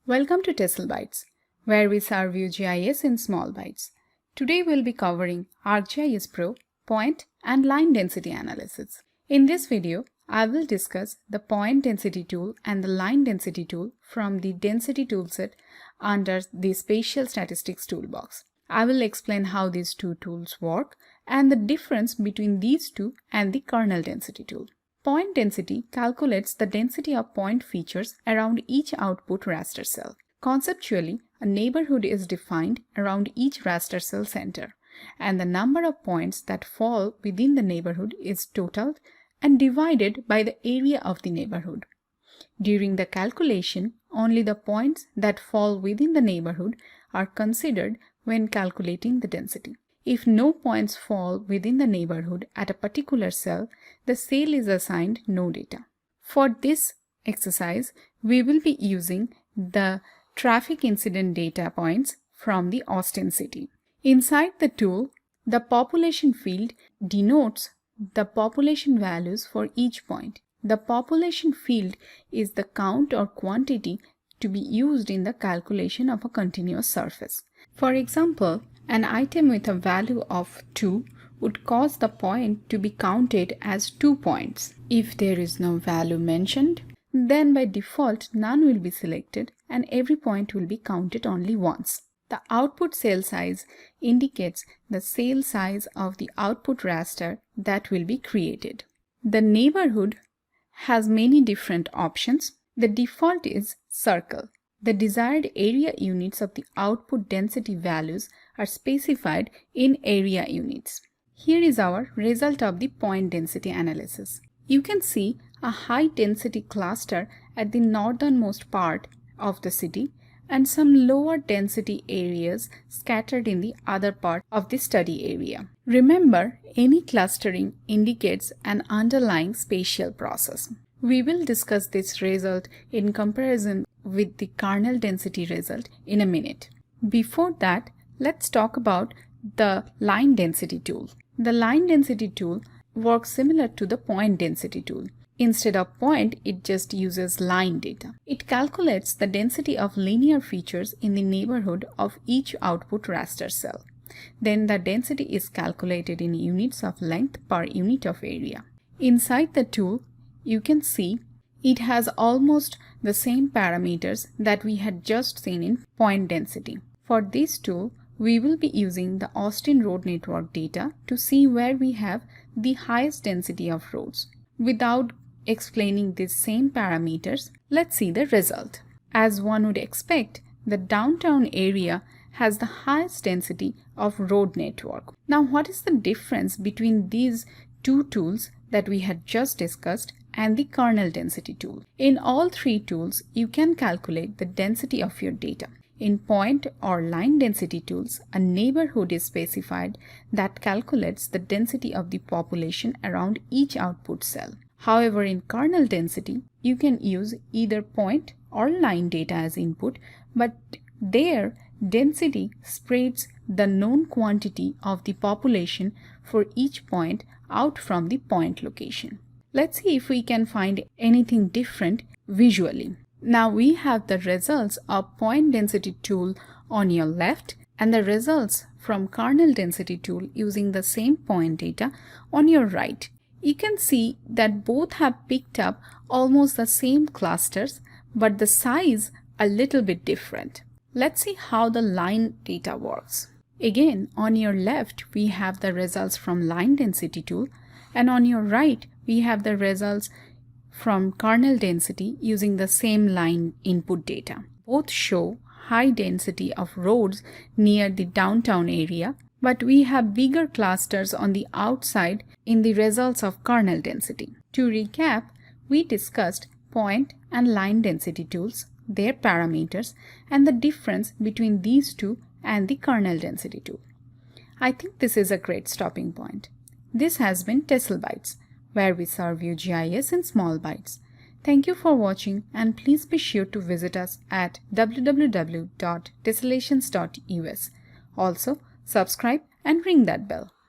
Welcome to Tessel Bytes, where we serve you GIS in small bites. Today we'll be covering ArcGIS Pro, point and line density analysis. In this video, I will discuss the point density tool and the line density tool from the density toolset under the spatial statistics toolbox. I will explain how these two tools work and the difference between these two and the kernel density tool. Point density calculates the density of point features around each output raster cell. Conceptually, a neighborhood is defined around each raster cell center, and the number of points that fall within the neighborhood is totaled and divided by the area of the neighborhood. During the calculation, only the points that fall within the neighborhood are considered when calculating the density. If no points fall within the neighborhood at a particular cell, the cell is assigned no data. For this exercise, we will be using the traffic incident data points from the Austin city. Inside the tool, the population field denotes the population values for each point. The population field is the count or quantity to be used in the calculation of a continuous surface. For example, an item with a value of 2 would cause the point to be counted as 2 points. If there is no value mentioned, then by default none will be selected and every point will be counted only once. The output cell size indicates the cell size of the output raster that will be created. The neighborhood has many different options. The default is circle. The desired area units of the output density values are specified in area units. Here is our result of the point density analysis. You can see a high density cluster at the northernmost part of the city and some lower density areas scattered in the other part of the study area. Remember, any clustering indicates an underlying spatial process. We will discuss this result in comparison with the kernel density result in a minute. Before that, let's talk about the line density tool. The line density tool works similar to the point density tool. Instead of point, it just uses line data. It calculates the density of linear features in the neighborhood of each output raster cell. Then the density is calculated in units of length per unit of area. Inside the tool, you can see it has almost the same parameters that we had just seen in point density. For this tool, we will be using the Austin road network data to see where we have the highest density of roads. Without explaining these same parameters, let's see the result. As one would expect, the downtown area has the highest density of road network. Now, what is the difference between these two tools that we had just discussed and the kernel density tool? In all three tools, you can calculate the density of your data. In point or line density tools, a neighborhood is specified that calculates the density of the population around each output cell. However, in kernel density, you can use either point or line data as input, but there density spreads the known quantity of the population for each point out from the point location. Let's see if we can find anything different visually. Now we have the results of point density tool on your left and the results from kernel density tool using the same point data on your right. You can see that both have picked up almost the same clusters, but the size a little bit different. Let's see how the line data works. Again, on your left, we have the results from line density tool, and on your right, we have the results from kernel density using the same line input data. Both show high density of roads near the downtown area, but we have bigger clusters on the outside in the results of kernel density. To recap, we discussed point and line density tools, their parameters, and the difference between these two and the kernel density tool. I think this is a great stopping point. This has been Tessel Bytes, where we serve you GIS in small bites. Thank you for watching, and please be sure to visit us at www.tessellations.us. Also, subscribe and ring that bell.